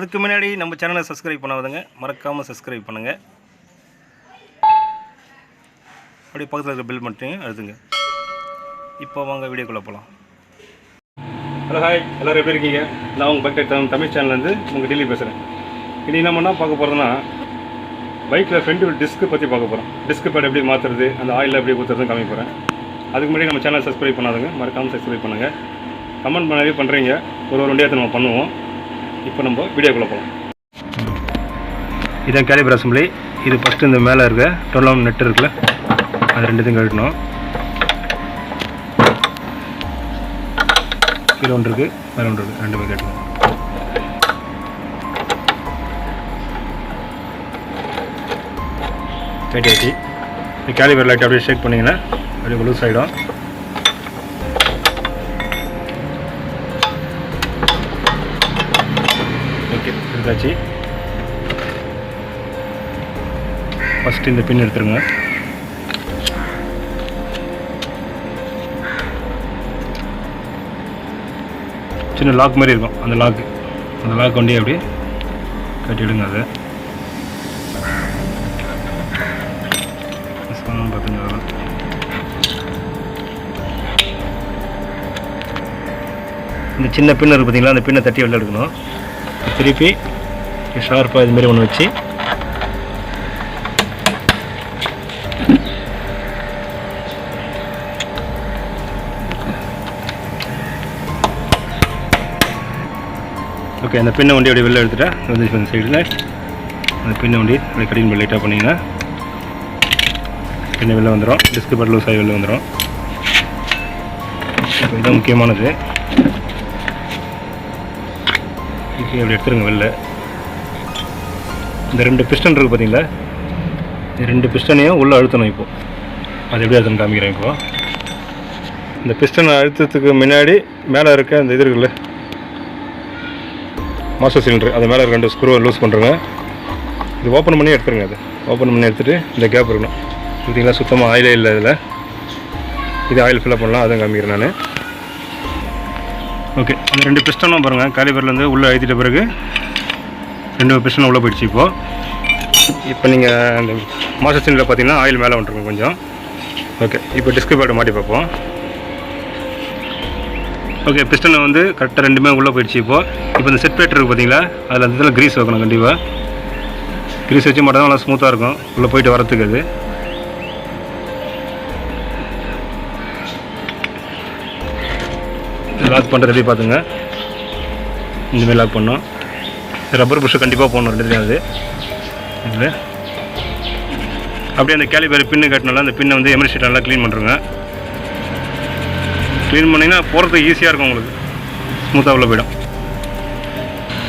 அதுக்கு முன்னாடி நம்ம சேனலை சப்ஸ்கிரைப் பண்ணாதவங்க மறக்காமல் சப்ஸ்கிரைப் பண்ணுங்கள். அப்படியே பக்கத்தில் இருக்க பில் மட்டும் அழுதுங்க. இப்போ வாங்க வீடியோக்குள்ளே போகலாம். ஹலோ ஹாய், எல்லோரும் எப்படி இருக்கீங்க? நான் உங்கள் பைக் தமிழ் சேனல்லேருந்து உங்கள் டெல்லி பேசுகிறேன். இனி நம்ம என்ன பார்க்க போகிறதுனா பைக்கில் ஃப்ரண்ட் டிஸ்க்கு பற்றி பார்க்க போகிறோம். டிஸ்க்கு பேட் எப்படி மாற்றுறது, அந்த ஆயிலில் எப்படி ஊற்றுறதுன்னு காமிக்க போகிறேன். அதுக்கு முன்னாடி நம்ம சேனல் சப்ஸ்கிரைப் பண்ணாதவங்க மறக்காமல் சப்ஸ்கிரைப் பண்ணுங்கள். கமெண்ட் பண்ணவே பண்ணுறீங்க, ஒரு வண்டியாக நம்ம பண்ணுவோம். இப்போ நம்ம வீடியோக்குள்ளே போகலாம். இதான் கேலிபர் அசம்பிளி. இது ஃபஸ்ட்டு இந்த மேலே இருக்க 12 நெட் இருக்குல்ல, அது ரெண்டுத்தையும் கழட்டணும். கீழே ஒன்று இருக்குது, மேலே ஒன்று இருக்குது, ரெண்டுமே கட்டணும். கட்டியாச்சு. இந்த கேலிபர் லைட் அப்படியே ஷேக் பண்ணிங்கன்னா அப்படியே லூஸ் ஆகிடும். ஓகே, எடுத்தாச்சு. ஃபஸ்ட்டு இந்த பின் எடுத்துருங்க. சின்ன லாக் மாதிரி இருக்கும், அந்த லாக் வண்டி அப்படியே கட்டிவிடுங்க. அதை பார்த்துங்க. இந்த சின்ன பின் இருக்குது பார்த்தீங்களா, அந்த பின்னை தட்டி வெளில எடுக்கணும். திருப்பி ஷார்ப்பாக இதுமாரி ஒன்று வச்சு ஓகே, அந்த பின்னை வண்டி அப்படியே வெளில எடுத்துட்டா வந்து இந்த சைடில் அந்த பின்னை வண்டி அப்படியே கட்டிங் லைட்டாக பண்ணிங்கன்னா பின்னை வெளில வந்துடும். டிஸ்க்கு பேட் லூஸ் ஆகி வெளில வந்துடும். இப்போ இதுதான் முக்கியமானது. ஓகே, அப்படி எடுத்துருங்க வெளில. இந்த 2 பிஸ்டன் இருக்குது பார்த்தீங்களா, இந்த 2 பிஸ்டனையும் உள்ளே அழுத்தணும். இப்போது அது எப்படி அழுத்தணும் காமிக்கிறேன். இப்போது இந்த பிஸ்டனை அழுத்தத்துக்கு முன்னாடி மேலே இருக்க அந்த இது இருக்குல்ல, மாஸ்டர் சிலிண்டர், அது மேலே இருக்க 2 ஸ்க்ரூவை லூஸ் பண்ணுறேங்க. இது ஓப்பன் பண்ணி எடுத்துருங்க. அது ஓப்பன் பண்ணி எடுத்துகிட்டு இந்த கேப் இருக்கணும். பார்த்தீங்களா, சுத்தமாக ஆயிலே இல்லை இதில். இது ஆயில் ஃபில்லப் பண்ணலாம், அதான் காமிக்கிறேன் நான். ஓகே, அந்த 2 பிஸ்டனும் பாருங்கள், கேலிபர்லேருந்து உள்ளே அழுத்திட்ட பிறகு 2 பிஸ்டன் உள்ளே போயிடுச்சு. இப்போ நீங்கள் அந்த மாஸ்டர் சிலிண்டரில் பார்த்தீங்கன்னா ஆயில் மேலே வந்துருங்க கொஞ்சம். ஓகே, இப்போ டிஸ்க் பேட் மாட்டி பார்ப்போம். ஓகே, பிஸ்டனை வந்து கரெக்டாக 2மே உள்ளே போயிடுச்சு. இப்போ இந்த செட் பிளேட் இருக்குது பார்த்தீங்களா, அதில் அந்த இதில் க்ரீஸ் வைக்கணும். கண்டிப்பாக க்ரீஸ் வச்சு மட்டும் தான் நல்லா ஸ்மூத்தாக இருக்கும் உள்ளே போயிட்டு வரத்துக்கு. அது லாக் பண்ணுறது எப்படி பார்த்துங்க. இந்தமாதிரி லாக் பண்ணோம். ரப்பர் புஷ்ஷு கண்டிப்பாக போடணும் 2லேயும். அது இதில் அப்படியே அந்த கேலிபர் பின்னு கட்டினால அந்த பின்னை வந்து எமரி ஷீட் நல்லா க்ளீன் பண்ணுறோங்க. க்ளீன் பண்ணிங்கன்னா போகிறதுக்கு ஈஸியாக இருக்கும், உங்களுக்கு ஸ்மூத்தாக உள்ள போயிடும்.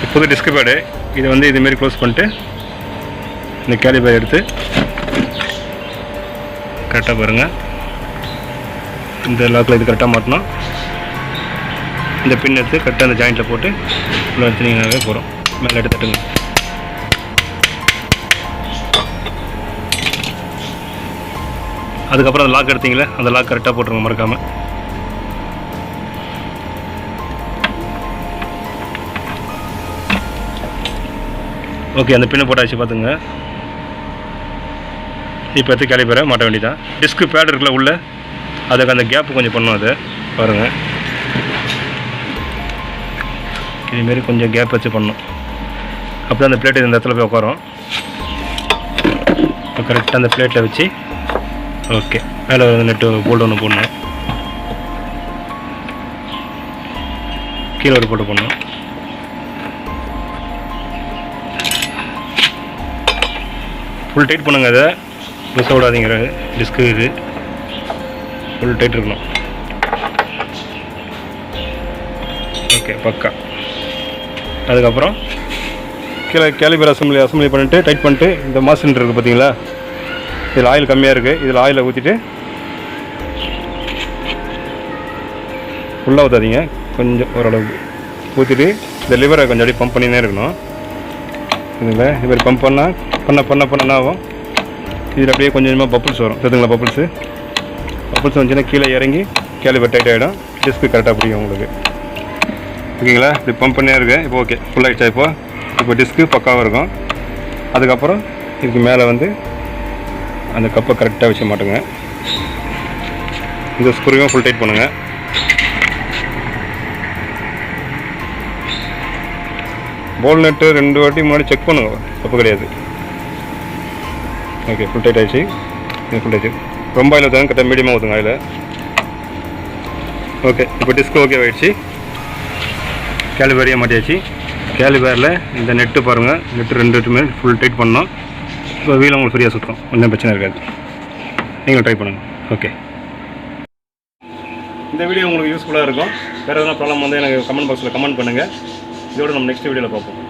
இப்போது டிஸ்க் பேடு இதை வந்து இதுமாரி க்ளோஸ் பண்ணிட்டு இந்த கேலிபர் எடுத்து கரெக்டாக பாருங்கள். இந்த லாக்கில் இது கரெக்டாக மாட்டணும். இந்த பின் எடுத்து கரெக்டாக அந்த ஜாயிண்ட்டில் போட்டு உள்ள எடுத்துனீங்கன்னாவே போகிறோம். மேலே எடுத்து தட்டுங்க. அதுக்கப்புறம் அந்த லாக் எடுத்தீங்களே, அந்த லாக் கரெக்டாக போட்டுருங்க மறக்காமல். ஓகே, அந்த பின்னை போட்டாச்சு பார்த்துங்க. இப்போ எடுத்து கேலிபரை மாட்ட வேண்டியதான். டிஸ்க்கு பேட் இருக்குல்ல உள்ள, அதுக்கு அந்த கேப்பு கொஞ்சம் பண்ணணும். அதை பாருங்கள், இதுமாரி கொஞ்சம் கேப் வச்சு பண்ணணும். அப்போ தான் அந்த பிளேட்டு இந்த இடத்துல போய் உட்காரும். இப்போ கரெக்டாக அந்த பிளேட்டில் வச்சு ஓகே, மேலே நெட்டு போல்டு ஒன்று போடணும், கீழே ஒரு போல்டு போடணும். ஃபுல் டைட் பண்ணுங்க. அதை லூஸாக விடாதீங்க. டிஸ்க்கு இது ஃபுல் டைட் இருக்கணும். ஓகே, பக்கா. அதுக்கப்புறம் கீழே கேலிபர் அசம்பிளி பண்ணிவிட்டு டைட் பண்ணிட்டு இந்த மாஸ் சிலிண்டர் இருக்குது பார்த்தீங்களா, இதில் ஆயில் கம்மியாக இருக்குது. இதில் ஆயிலை ஊற்றிட்டு ஃபுல்லாக ஊற்றாதீங்க, கொஞ்சம் ஓரளவுக்கு ஊற்றிட்டு இந்த லிவரை கொஞ்சம் அப்படியே பம்ப் பண்ணினே இருக்கணும். இதுங்களா, இது மாதிரி பம்ப் பண்ண என்ன ஆகும், இதில் அப்படியே கொஞ்சம் கொஞ்சமாக பப்புள்ஸ் வரும். தெரியுதுங்களா, பப்புள்ஸ் வந்துச்சுன்னா கீழே இறங்கி கேலிபர் டைட் ஆகிடும். டிஸ்க்கு கரெக்டாக பிடிக்கும் உங்களுக்கு. ஓகேங்களா, இப்படி பம்ப் பண்ணியே இருக்குது. இப்போ ஓகே, ஃபுல் ஆகிடுச்சா? இப்போ இப்போ டிஸ்க்கு பக்காவாக இருக்கும். அதுக்கப்புறம் இதுக்கு மேலே வந்து அந்த கப்பை கரெக்டாக வச்சு மாட்டுங்க. இந்த ஸ்க்ரூவையும் ஃபுல் டைட் பண்ணுங்கள். போல் நட்டு 2 வாட்டி முன்னாடி செக் பண்ணுங்க, தப்பு கிடையாது. ஓகே, ஃபுல் டைட் ஆகிடுச்சு. இது ஃபுல் டைட். ரொம்ப ஆயில் ஊற்றுங்க, கரெக்டாக மீடியமாக ஊற்றுங்க ஆயில். ஓகே, இப்போ டிஸ்க் ஓகே ஆகிடுச்சு. கேலிபரியாக மாட்டியாச்சு. கேலிபரில் இந்த நெட்டு பாருங்கள், நெட்டு 2 நெட்டுமே ஃபுல் டைட் பண்ணோம். இப்போ வீல் உங்களுக்கு ஃப்ரீயாக சுற்றும், ஒன்றும் பிரச்சனை இருக்காது. நீங்களும் ட்ரை பண்ணுங்கள். ஓகே, இந்த வீடியோ உங்களுக்கு யூஸ்ஃபுல்லாக இருக்கும். வேறு எதனா ப்ராப்ளம் வந்து எனக்கு கமெண்ட் பாக்ஸில் கமெண்ட் பண்ணுங்கள். இதோட நம்ம நெக்ஸ்ட் வீடியோவில் பார்ப்போம்.